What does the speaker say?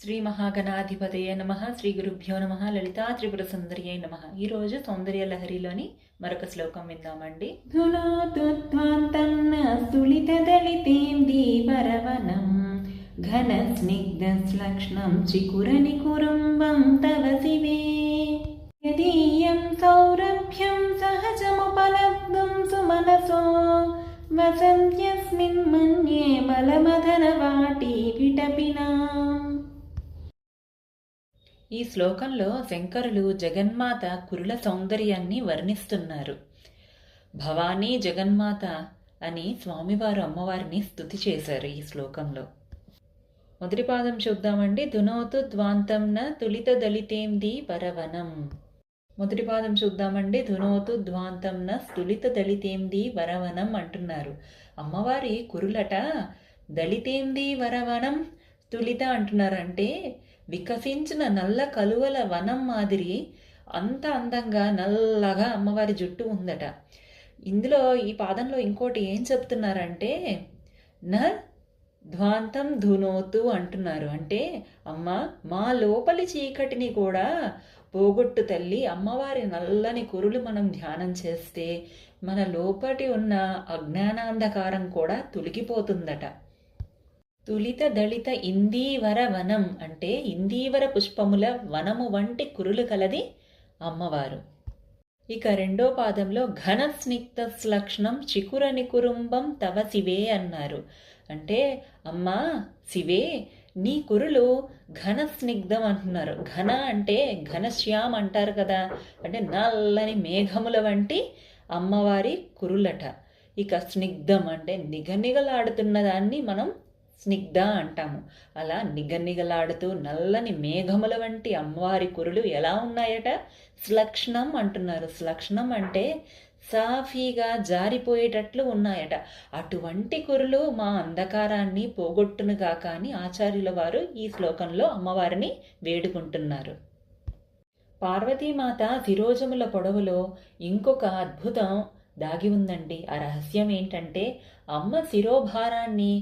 శ్రీ మహాగణాధిపతయ నమ. శ్రీ గురుభ్యో నమ. లలితా త్రిపుర సుందరియై నమ. ఈరోజు సౌందర్య లహరిలోని మరొక శ్లోకం విందామండి. స్థులితదలితేం దీవరవనం ఘన స్నిగ్ధ శ్లక్ష్ణం చికురని కురుంబం తవ శివే యదీయం సౌరభ్యం సహజముపలబ్ధుం సుమనసో వసంత్యస్మిన్ మన్యే బలమదనవాటి విటపినాం. ఈ శ్లోకంలో శంకరులు జగన్మాత కురుల సౌందర్యాన్ని వర్ణిస్తున్నారు. భవానీ జగన్మాత అని స్వామివారు అమ్మవారిని స్తుతి చేశారు ఈ శ్లోకంలో. మొదటి పాదం చూద్దామండి. దునోతు ద్వాంతం న తులిత దళితేంది వరవనం. మొదటి పాదం చూద్దామండి. దునోతు ద్వాంతం న స్తులిత దళితేంది వరవనం అంటున్నారు. అమ్మవారి కురులట దళితేంది వరవనం తులిత అంటున్నారంటే వికసించిన నల్ల కలువల వనం మాదిరి అంత అందంగా నల్లగా అమ్మవారి జుట్టు ఉందట. ఇందులో ఈ పాదంలో ఇంకోటి ఏం చెప్తున్నారంటే న ధ్వాంతం ధునోతు అంటున్నారు. అంటే అమ్మ మా లోపలి చీకటిని కూడా పోగొట్టు తల్లి, అమ్మవారి నల్లని కురులు మనం ధ్యానం చేస్తే మన లోపటి ఉన్న అజ్ఞానాంధకారం కూడా తొలగిపోతుందట. తులిత దళిత ఇందీవర వనం అంటే ఇందీవర పుష్పముల వనము వంటి కురులు కలది అమ్మవారు. ఇక రెండో పాదంలో ఘన స్నిగ్ధ లక్షణం చికురని కురుంబం తవ శివే అన్నారు. అంటే అమ్మా శివే నీ కురులు ఘన స్నిగ్ధం అంటున్నారు. ఘన అంటే ఘనశ్యామ్ అంటారు కదా, అంటే నల్లని మేఘముల వంటి అమ్మవారి కురులట. ఇక స్నిగ్ధం అంటే నిగనిగలాడుతున్న దాన్ని మనం స్నిగ్ధ అంటాము. అలా నిగనిగలాడుతూ నల్లని మేఘముల వంటి అమ్మవారి కురులు ఎలా ఉన్నాయట? స్లక్షణం అంటున్నారు. స్లక్షణం అంటే సాఫీగా జారిపోయేటట్లు ఉన్నాయట. అటువంటి కురులు మా అంధకారాన్ని పోగొట్టునుగా కానీ ఆచార్యుల వారు ఈ శ్లోకంలో అమ్మవారిని వేడుకుంటున్నారు. పార్వతీమాత శిరోజముల పొడవులో ఇంకొక అద్భుతం దాగి ఉందండి. ఆ రహస్యం ఏంటంటే అమ్మ శిరోభారాన్ని